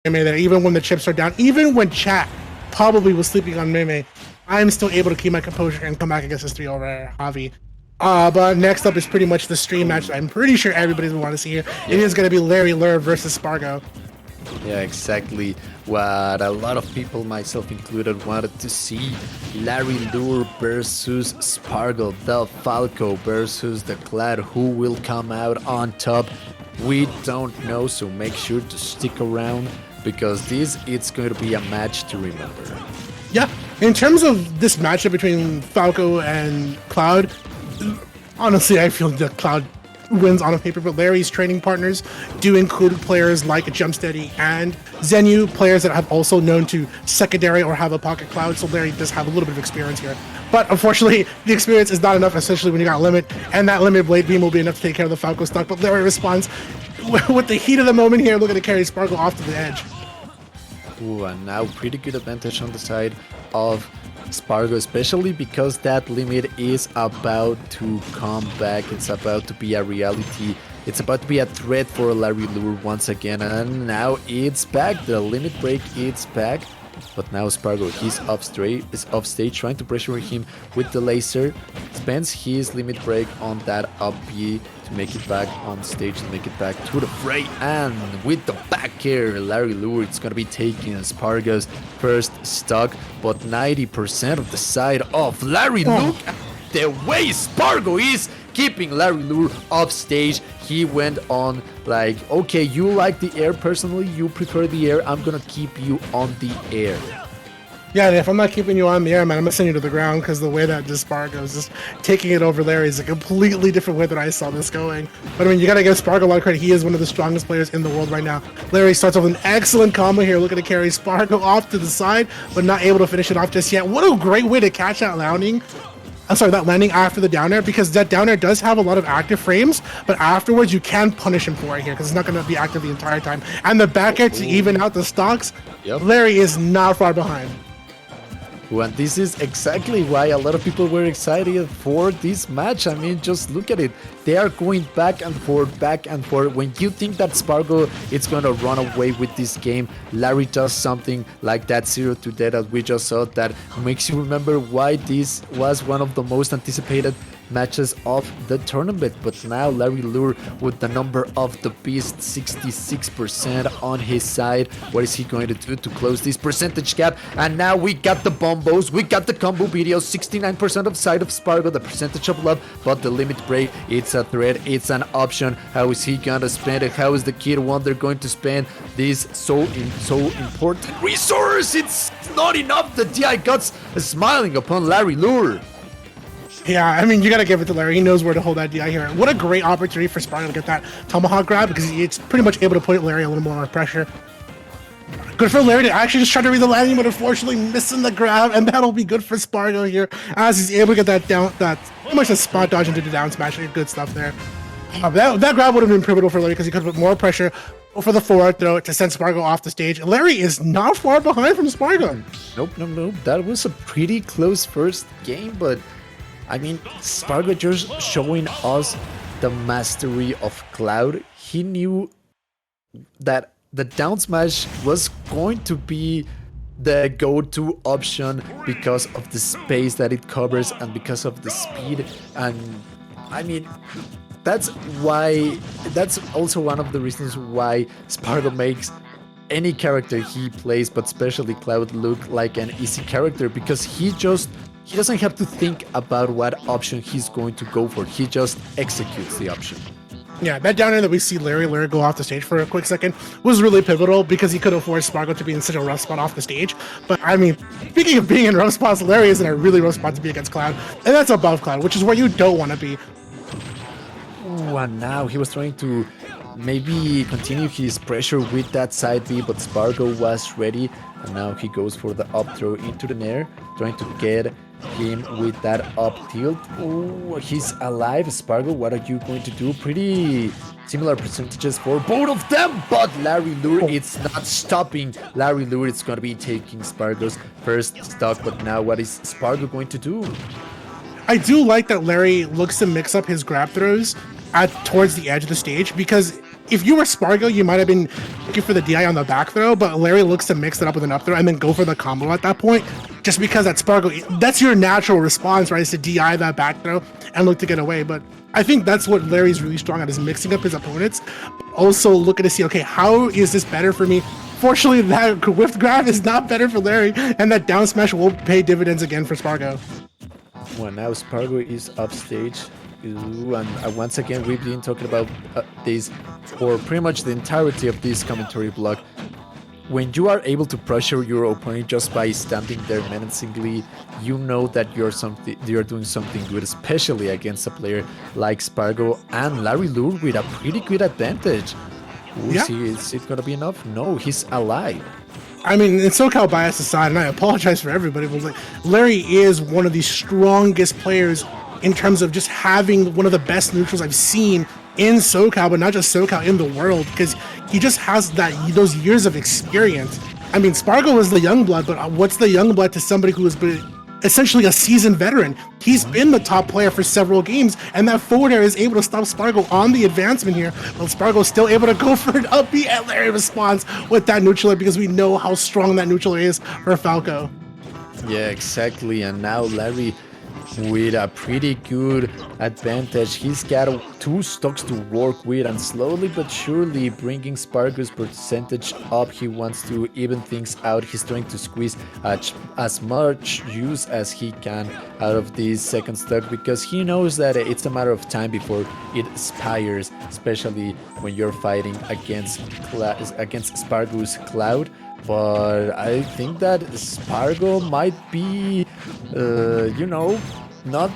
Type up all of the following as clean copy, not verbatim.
Meme there, even when the chips are down, even when chat probably was sleeping on Meme, I'm still able to keep my composure and come back against this 3 over Javi. But next up is pretty much the stream match that I'm pretty sure everybody's gonna want to see here. It is going to be Lurr versus Spargo. Yeah, exactly what a lot of people, myself included, wanted to see. Lurr versus Spargo, the Falco versus the Clad. Who will come out on top? We don't know, so make sure to stick around because it's going to be a match to remember. Yeah, in terms of this matchup between Falco and Cloud, honestly, I feel that Cloud wins on a paper, but Larry's training partners do include players like Jumpsteady and Zenu, players that have also known to secondary or have a pocket Cloud, so Larry does have a little bit of experience here. But unfortunately, the experience is not enough, especially when you got Limit, and that Limit Blade Beam will be enough to take care of the Falco stock, but Larry responds with the heat of the moment here, looking to carry Spargo off to the edge. Ooh, and now pretty good advantage on the side of Spargo, especially because that limit is about to come back. It's about to be a reality. It's about to be a threat for Lurr once again, and now it's back. The limit break is back. But now Spargo, he's off stage, trying to pressure him with the laser. Spends his limit break on that up B to make it back on stage, to make it back to the fray. And with the back air, Lurr, it's gonna be taking Spargo's first stock. But 90% of the side of Larry, look at the way Spargo is keeping Lurr off stage. He went on like, okay, you like the air personally, you prefer the air, I'm gonna keep you on the air. Yeah, and if I'm not keeping you on the air, man, I'm gonna send you to the ground, because the way that this Spargo is just taking it over Larry is a completely different way that I saw this going. But I mean, you gotta give Spargo a lot of credit. He is one of the strongest players in the world right now. Larry starts off with an excellent combo here, looking to carry Spargo off to the side, but not able to finish it off just yet. What a great way to catch that landing. That landing after the down air, because that down air does have a lot of active frames, but afterwards you can punish him for it here because it's not going to be active the entire time. And the back air to even out the stocks, Larry is not far behind. And this is exactly why a lot of people were excited for this match. I mean, just look at it. They are going back and forth, back and forth. When you think that Spargo is going to run away with this game, Larry does something like that 0-2 that we just saw that makes you remember why this was one of the most anticipated matches of the tournament. But now Lurr with the number of the beast, 66% on his side. What is he going to do to close this percentage gap? And now we got the bombos, we got the combo videos, 69% of side of Spargo, the percentage of love, but the limit break, it's a threat, it's an option. How is he gonna spend it? How is the Kid Wonder going to spend this so important resource? It's not enough. The DI Guts is smiling upon Lurr. Yeah, I mean, you gotta give it to Larry. He knows where to hold that DI here. What a great opportunity for Spargo to get that tomahawk grab, because it's pretty much able to put Larry a little more pressure. Good for Larry to actually just try to read the landing, but unfortunately missing the grab, and that'll be good for Spargo here as he's able to get that down, that pretty much a spot dodge into the down smash. Good stuff there. That grab would have been pivotal for Larry because he could have put more pressure for the forward throw to send Spargo off the stage. Larry is not far behind from Spargo. Nope. That was a pretty close first game, but I mean, Spargo just showing us the mastery of Cloud. He knew that the down smash was going to be the go-to option because of the space that it covers and because of the speed. And I mean, that's also one of the reasons why Spargo makes any character he plays, but especially Cloud, look like an easy character, because he doesn't have to think about what option he's going to go for. He just executes the option. Yeah, that down air that we see Lurr go off the stage for a quick second was really pivotal because he could have forced Spargo to be in such a rough spot off the stage. But I mean, speaking of being in rough spots, Larry is in a really rough spot to be against Cloud, and that's above Cloud, which is where you don't want to be. Ooh, and now he was trying to maybe continue his pressure with that side B, but Spargo was ready, and now he goes for the up throw into the nair, trying to get him with that up tilt. Oh, he's alive. Spargo, what are you going to do? Pretty similar percentages for both of them, but Lurr, it's not stopping. Lurr is going to be taking Spargo's first stock, but now what is Spargo going to do? I do like that Larry looks to mix up his grab throws towards the edge of the stage, because if you were Spargo, you might have been looking for the DI on the back throw, but Larry looks to mix it up with an up throw and then go for the combo at that point, just because that Spargo, that's your natural response, right? Is to DI that back throw and look to get away. But I think that's what Larry's really strong at, is mixing up his opponents. Also looking to see, okay, how is this better for me? Fortunately, that whiff grab is not better for Larry, and that down smash will pay dividends again for Spargo. Well, now Spargo is upstage. Ooh, and once again, we've been talking about this for pretty much the entirety of this commentary block. When you are able to pressure your opponent just by standing there menacingly, you know that you're doing something good, especially against a player like Spargo and Larry Lurr with a pretty good advantage. Ooh, Yeah. see, is it gonna be enough? No, he's alive. I mean, in SoCal bias aside, and I apologize for everybody, but like Larry is one of the strongest players in terms of just having one of the best neutrals I've seen in SoCal, but not just SoCal, in the world, because he just has those years of experience. I mean, Spargo is the young blood, but what's the young blood to somebody who has been essentially a seasoned veteran? He's been the top player for several games, and that forward air is able to stop Spargo on the advancement here, but Spargo's still able to go for an up B, and Larry responds with that neutral air because we know how strong that neutral air is for Falco. Yeah, exactly. And now Larry with a pretty good advantage. He's got 2 stocks to work with, and slowly but surely bringing Spargo's percentage up. He wants to even things out. He's trying to squeeze as much use as he can out of this second stock, because he knows that it's a matter of time before it expires, especially when you're fighting against Spargo's Cloud. But I think that Spargo might be, not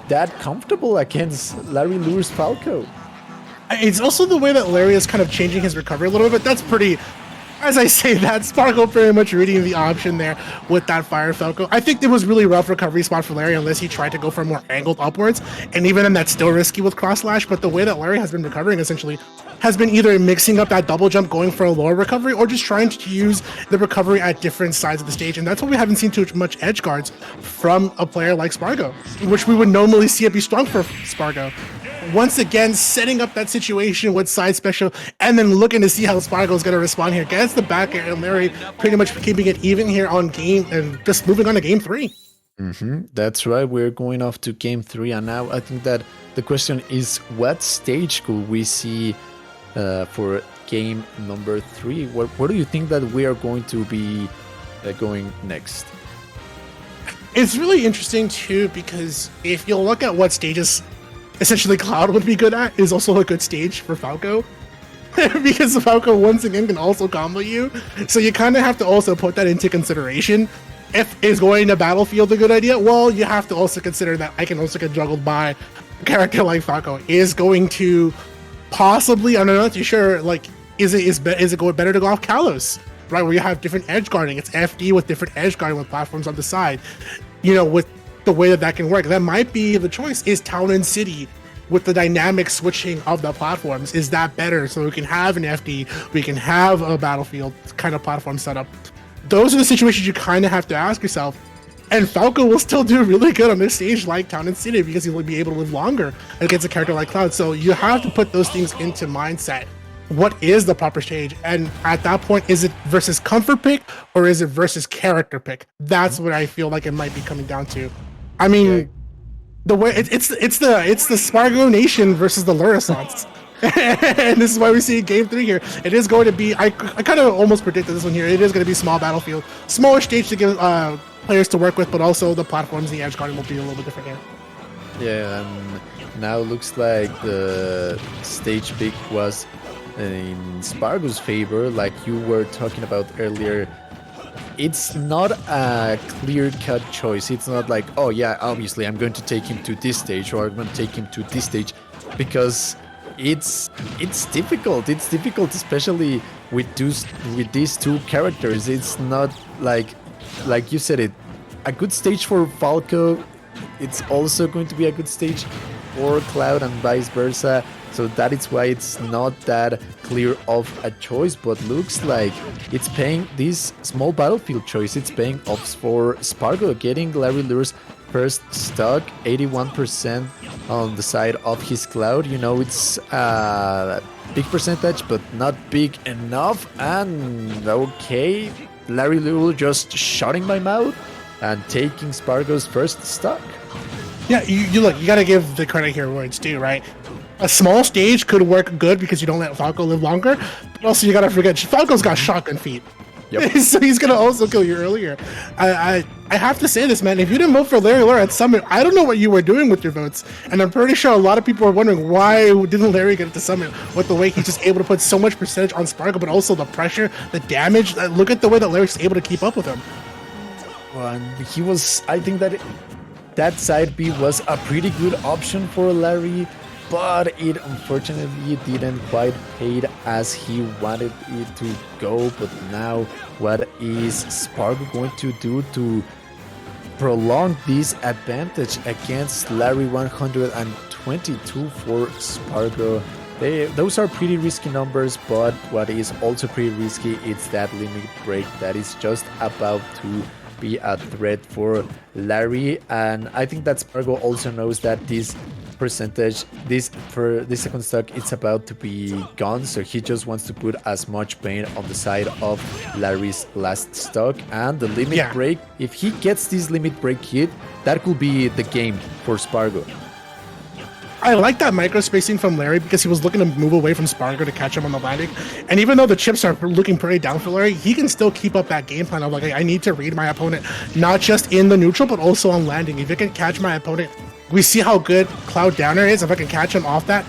that comfortable against Larry Lurr's Falco. It's also the way that Larry is kind of changing his recovery a little bit. That's pretty, as I say that, Spargo pretty much reading the option there with that Fire Falco. I think it was really rough recovery spot for Larry unless he tried to go for more angled upwards. And even then, that's still risky with cross slash. But the way that Larry has been recovering essentially has been either mixing up that double jump, going for a lower recovery, or just trying to use the recovery at different sides of the stage. And that's why we haven't seen too much edge guards from a player like Spargo, which we would normally see it be strong for Spargo. Once again, setting up that situation with side special, and then looking to see how Spargo is going to respond here. Gets the back air, and Larry pretty much keeping it even here on game, and just moving on to game 3. That's right, we're going off to game 3, and now I think that the question is, what stage could we see for game number 3? Where do you think that we are going to be going next? It's really interesting too, because if you look at what stages essentially Cloud would be good at, is also a good stage for Falco. Because Falco once again can also combo you, so you kind of have to also put that into consideration. If is going to Battlefield a good idea? Well, you have to also consider that I can also get juggled by a character like Falco. Is going to possibly, I'm not too sure, like, is it going better to go off Kalos, right, where you have different edge guarding? It's FD with different edge guarding with platforms on the side. With the way that can work, that might be the choice. Is Town and City with the dynamic switching of the platforms, is that better? So we can have an FD, we can have a Battlefield kind of platform setup. Those are the situations you kind of have to ask yourself. And Falco will still do really good on this stage like Town and City, because he will be able to live longer against a character like Cloud. So you have to put those things into mindset. What is the proper stage? And at that point, is it versus comfort pick or is it versus character pick? That's what I feel like it might be coming down to. I mean, the way it's the Spargo Nation versus the Lurr-a-sance. And this is why we see game 3 here. It is going to be, I kind of almost predicted this one here. It is going to be small Battlefield, smaller stage to give players to work with, but also the platforms, the edge guarding will be a little bit different here. Yeah, and now looks like the stage pick was in Spargo's favor, like you were talking about earlier. It's not a clear-cut choice. It's not like, oh yeah, obviously I'm going to take him to this stage, or I'm going to take him to this stage, because it's difficult. It's difficult, especially with these 2 characters. It's not like you said it. A good stage for Falco, it's also going to be a good stage for Cloud, and vice versa. So that is why it's not that clear of a choice, but looks like it's paying this small Battlefield choice. It's paying off for Spargo, getting Larry Lurr's first stock, 81% on the side of his Cloud. You know, it's a big percentage, but not big enough. And okay, Larry Lurr just shutting my mouth and taking Spargo's first stock. Yeah, you look, you gotta give the credit here where it's due, right? A small stage could work good because you don't let Falco live longer, but also you gotta forget Falco's got shotgun feet. Yep. So he's gonna also kill you earlier. I have to say this, man. If you didn't vote for Larry Lurr at Summit, I don't know what you were doing with your votes, and I'm pretty sure a lot of people are wondering why didn't Larry get to Summit with the way he's just able to put so much percentage on Spargo, but also the pressure, the damage. Look at the way that Larry's able to keep up with him. Well, and he was. I think that side B was a pretty good option for Larry, but it unfortunately didn't quite pay as he wanted it to go. But now, what is Spargo going to do to prolong this advantage against Larry? 122 for Spargo. Those are pretty risky numbers, but what is also pretty risky is that limit break that is just about to be a threat for Larry. And I think that Spargo also knows that this percentage, for this second stock, it's about to be gone, so he just wants to put as much pain on the side of Larry's last stock. And the limit break, if he gets this limit break hit, that could be the game for Spargo. I like that micro spacing from Larry because he was looking to move away from Spargo to catch him on the landing. And even though the chips are looking pretty down for Larry, he can still keep up that game plan of like, I need to read my opponent, not just in the neutral, but also on landing. If I can catch my opponent, we see how good Cloud Downer is. If I can catch him off that,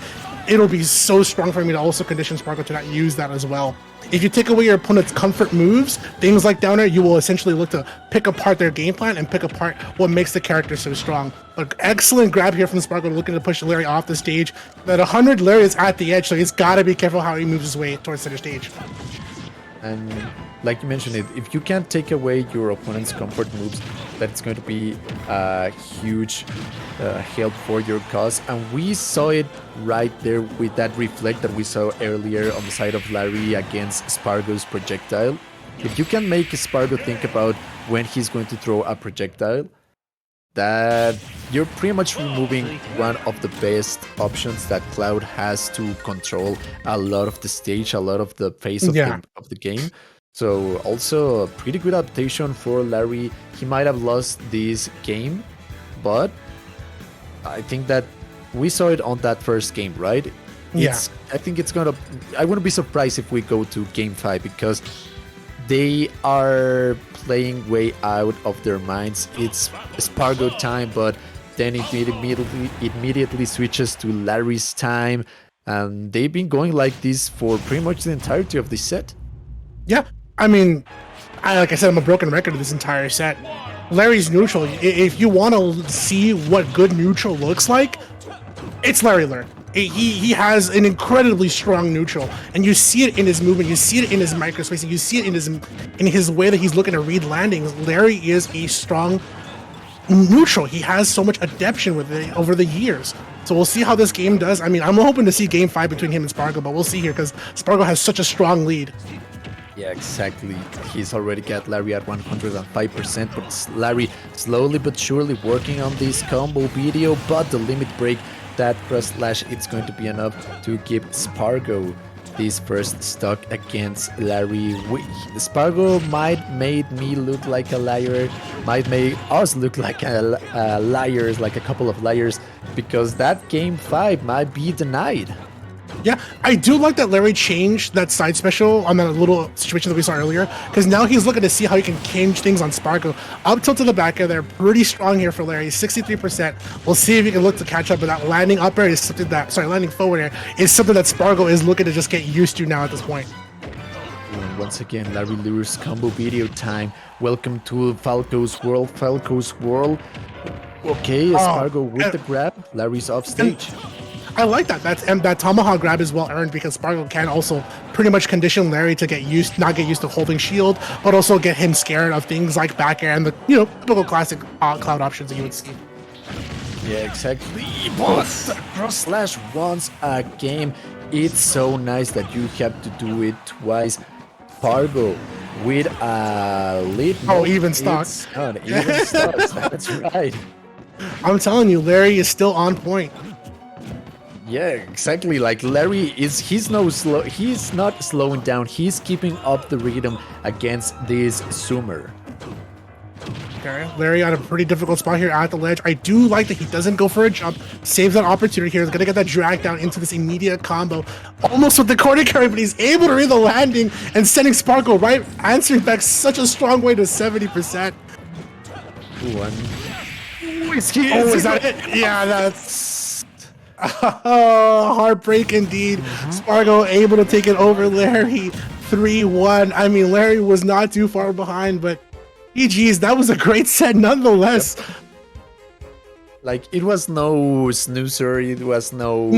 it'll be so strong for me to also condition Spargo to not use that as well. If you take away your opponent's comfort moves, things like Downer, you will essentially look to pick apart their game plan and pick apart what makes the character so strong. But excellent grab here from Spargo, looking to push Larry off the stage. At 100, Larry is at the edge, so he's got to be careful how he moves his way towards center stage. And like you mentioned, if you can't take away your opponent's comfort moves, that's going to be a huge help for your cause. And we saw it right there with that reflect that we saw earlier on the side of Larry against Spargo's projectile. If you can make Spargo think about when he's going to throw a projectile, that you're pretty much removing one of the best options that Cloud has to control a lot of the stage, a lot of the phase of the game. So also a pretty good adaptation for Larry. He might have lost this game, but I think that we saw it on that first game, right? I think it's gonna. I wouldn't be surprised if we go to game 5 because they are playing way out of their minds. It's Spargo time, but then it immediately switches to Larry's time, and they've been going like this for pretty much the entirety of the set. Yeah, I mean, like I said, I'm a broken record of this entire set. Larry's neutral, if you want to see what good neutral looks like, it's Larry Lurr. He has an incredibly strong neutral, and you see it in his movement, you see it in his microspacing, you see it in his way that he's looking to read landings. Larry is a strong neutral. He has so much adaptation with it over the years. So we'll see how this game does. I mean, I'm hoping to see game 5 between him and Spargo, but we'll see here because Spargo has such a strong lead. Yeah, exactly. He's already got Larry at 105%, but Larry slowly but surely working on this combo video, but the limit break, that cross slash, it's going to be enough to give Spargo this first stock against Larry. Spargo might made me look like a liar, might make us look like liars, like a couple of liars, because that game 5 might be denied. Yeah, I do like that Larry changed that side special on that little situation that we saw earlier, because now he's looking to see how he can change things on Spargo. Up tilt to the back air, they're pretty strong here for Larry, 63%. We'll see if he can look to catch up, but that landing up air is something that, landing forward air is something that Spargo is looking to just get used to now at this point. And once again, Larry Lurr's combo video time. Welcome to Falco's world, Okay, Spargo with the grab, Larry's off stage. I like that. That tomahawk grab is well earned because Spargo can also pretty much condition Larry to not get used to holding shield, but also get him scared of things like back air and the typical classic Cloud options that you would see. Yeah, exactly. But cross slash once a game. It's so nice that you have to do it twice. Spargo with a lead. Oh, even stocks. Even stocks. That's right. I'm telling you, Larry is still on point. Yeah, exactly. Like Larry he's not slowing down. He's keeping up the rhythm against this Zoomer. Okay, Larry on a pretty difficult spot here at the ledge. I do like that he doesn't go for a jump, saves that opportunity here. He's gonna get that drag down into this immediate combo, almost with the corner carry, but he's able to read the landing and sending Spargo right, answering back such a strong way to 70%. Ooh, Is that it? Yeah, that's heartbreak indeed. Spargo able to take it over Larry 3-1. I mean, Larry was not too far behind, but GG's, that was a great set nonetheless. Like it was no snoozer, it was no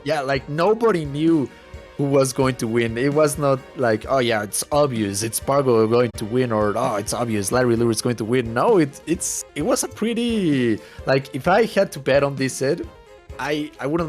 yeah, like nobody knew who was going to win. It was not like, oh yeah, it's obvious, it's Spargo going to win, or oh, it's obvious Larry Lurr is going to win. No, it was a pretty, like, if I had to bet on this set, I wouldn't